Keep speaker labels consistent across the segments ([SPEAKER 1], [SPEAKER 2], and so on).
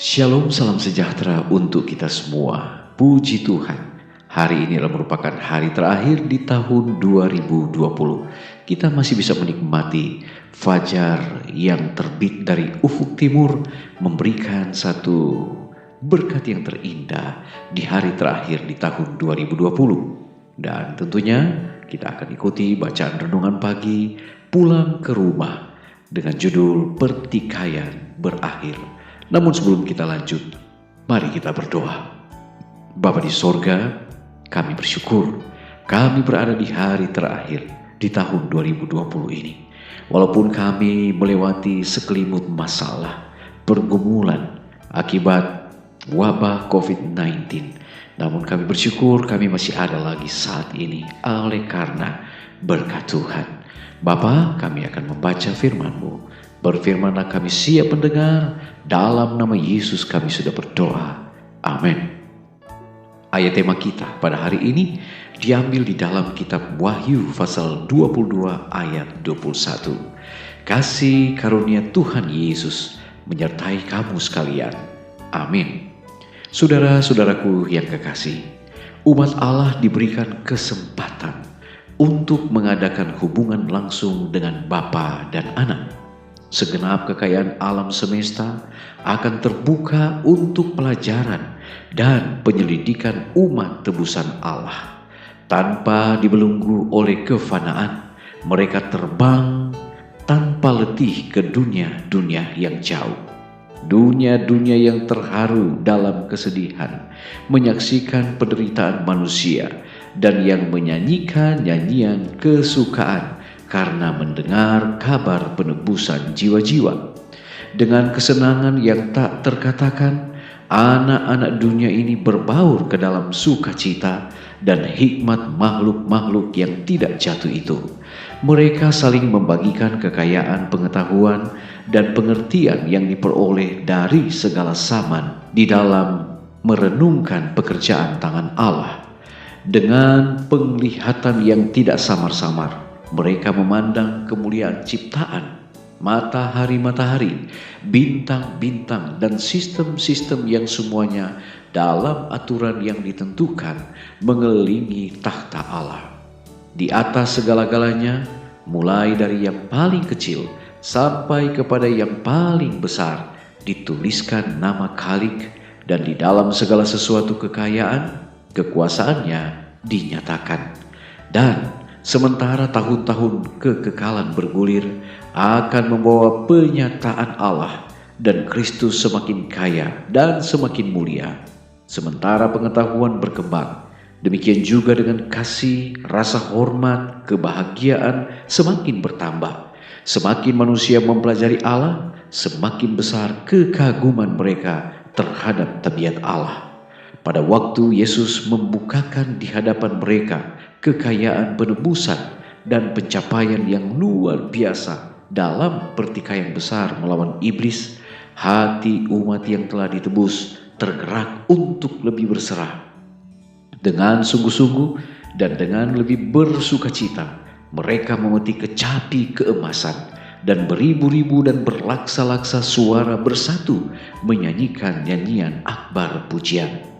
[SPEAKER 1] Shalom, salam sejahtera untuk kita semua. Puji Tuhan, hari ini adalah merupakan hari terakhir di tahun 2020. Kita masih bisa menikmati fajar yang terbit dari ufuk timur, memberikan satu berkat yang terindah di hari terakhir di tahun 2020. Dan tentunya kita akan ikuti bacaan renungan pagi pulang ke rumah dengan judul Pertikaian Berakhir. Namun sebelum kita lanjut, mari kita berdoa. Bapa di sorga, kami bersyukur kami berada di hari terakhir di tahun 2020 ini. Walaupun kami melewati sekelimut masalah, pergumulan akibat wabah COVID-19, namun kami bersyukur kami masih ada lagi saat ini oleh karena berkat Tuhan. Bapa, kami akan membaca firman-Mu. Berfirmanlah, kami siap mendengar. Dalam nama Yesus kami sudah berdoa. Amin. Ayat tema kita pada hari ini diambil di dalam kitab Wahyu pasal 22 ayat 21. Kasih karunia Tuhan Yesus menyertai kamu sekalian. Amin. Saudara-saudaraku yang kekasih, umat Allah diberikan kesempatan untuk mengadakan hubungan langsung dengan Bapa dan Anak. Segenap kekayaan alam semesta akan terbuka untuk pelajaran dan penyelidikan umat tebusan Allah. Tanpa dibelenggu oleh kefanaan, mereka terbang tanpa letih ke dunia-dunia yang jauh. Dunia-dunia yang terharu dalam kesedihan, menyaksikan penderitaan manusia, dan yang menyanyikan nyanyian kesukaan karena mendengar kabar penebusan jiwa-jiwa. Dengan kesenangan yang tak terkatakan, anak-anak dunia ini berbaur ke dalam sukacita dan hikmat makhluk-makhluk yang tidak jatuh itu. Mereka saling membagikan kekayaan pengetahuan dan pengertian yang diperoleh dari segala zaman di dalam merenungkan pekerjaan tangan Allah. Dengan penglihatan yang tidak samar-samar, mereka memandang kemuliaan ciptaan, matahari-matahari, bintang-bintang, dan sistem-sistem yang semuanya dalam aturan yang ditentukan mengelilingi takhta Allah. Di atas segala-galanya, mulai dari yang paling kecil sampai kepada yang paling besar, dituliskan nama Khalik, dan di dalam segala sesuatu kekayaan, kekuasaannya dinyatakan. Dan sementara tahun-tahun kekekalan bergulir akan membawa penyataan Allah, dan Kristus semakin kaya dan semakin mulia. Sementara pengetahuan berkembang, demikian juga dengan kasih, rasa hormat, kebahagiaan semakin bertambah. Semakin manusia mempelajari Allah, semakin besar kekaguman mereka terhadap tabiat Allah. Pada waktu Yesus membukakan di hadapan mereka kekayaan penebusan dan pencapaian yang luar biasa dalam pertikaian besar melawan iblis, hati umat yang telah ditebus tergerak untuk lebih berserah. Dengan sungguh-sungguh dan dengan lebih bersukacita, mereka memetik kecapi keemasan, dan beribu-ribu dan berlaksa-laksa suara bersatu menyanyikan nyanyian akbar pujian.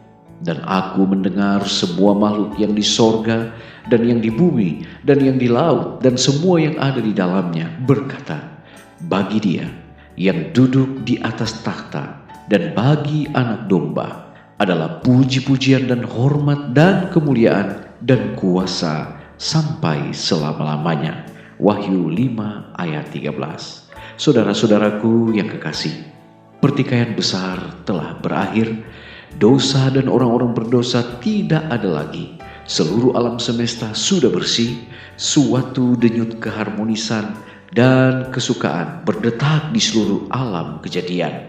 [SPEAKER 1] Dan aku mendengar semua makhluk yang di sorga dan yang di bumi dan yang di laut dan semua yang ada di dalamnya berkata, bagi Dia yang duduk di atas takhta dan bagi Anak Domba adalah puji-pujian dan hormat dan kemuliaan dan kuasa sampai selama-lamanya. Wahyu 5 ayat 13. Saudara-saudaraku yang kekasih, pertikaian besar telah berakhir. Dosa dan orang-orang berdosa tidak ada lagi. Seluruh alam semesta sudah bersih. Suatu denyut keharmonisan dan kesukaan berdetak di seluruh alam kejadian.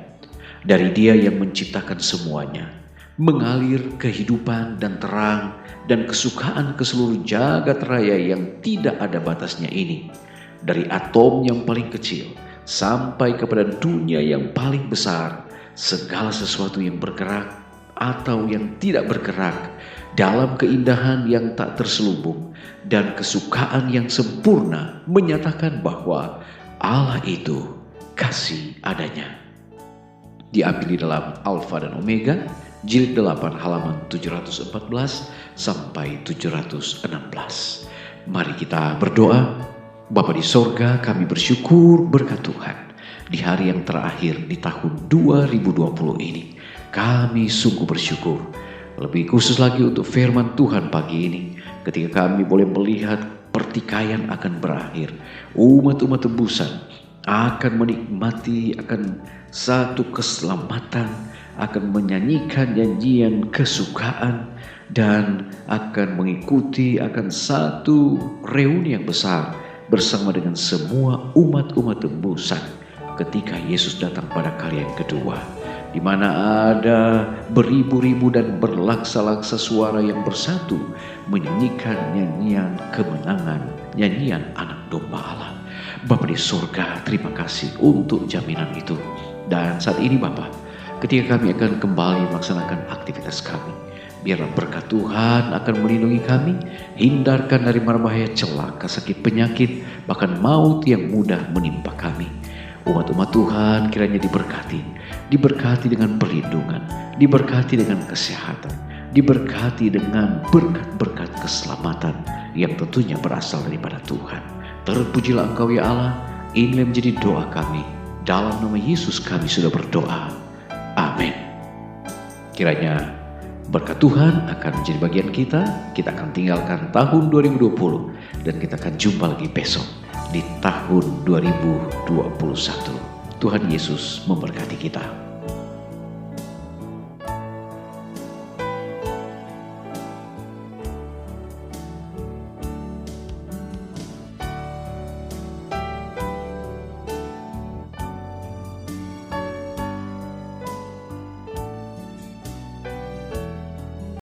[SPEAKER 1] Dari Dia yang menciptakan semuanya, mengalir kehidupan dan terang dan kesukaan ke seluruh jagat raya yang tidak ada batasnya ini. Dari atom yang paling kecil sampai kepada dunia yang paling besar, segala sesuatu yang bergerak atau yang tidak bergerak dalam keindahan yang tak terselubung dan kesukaan yang sempurna menyatakan bahwa Allah itu kasih adanya. diambil di dalam Alfa dan Omega, jilid 8 halaman 714 sampai 716. Mari kita berdoa. Bapa di sorga, kami bersyukur berkat Tuhan. Di hari yang terakhir di tahun 2020 ini, kami sungguh bersyukur. Lebih khusus lagi untuk firman Tuhan pagi ini, ketika kami boleh melihat pertikaian akan berakhir. Umat-umat tebusan akan menikmati akan satu keselamatan, akan menyanyikan nyanyian kesukaan, dan akan mengikuti akan satu reuni yang besar bersama dengan semua umat-umat tebusan ketika Yesus datang pada kali yang kedua, di mana ada beribu-ribu dan berlaksa-laksa suara yang bersatu menyanyikan nyanyian kemenangan, nyanyian anak domba Allah. Bapa di surga, terima kasih untuk jaminan itu. Dan saat ini Bapa, ketika kami akan kembali melaksanakan aktivitas kami, biarlah berkat Tuhan akan melindungi kami, hindarkan dari mara bahaya, celaka, sakit, penyakit, bahkan maut yang mudah menimpa kami. Umat-umat Tuhan kiranya diberkati dengan perlindungan, diberkati dengan kesehatan, diberkati dengan berkat-berkat keselamatan yang tentunya berasal daripada Tuhan. Terpujilah Engkau ya Allah, inilah menjadi doa kami. Dalam nama Yesus kami sudah berdoa. Amin. Kiranya berkat Tuhan akan menjadi bagian kita. Kita akan tinggalkan tahun 2020 dan kita akan jumpa lagi besok di tahun 2021. Tuhan Yesus memberkati kita.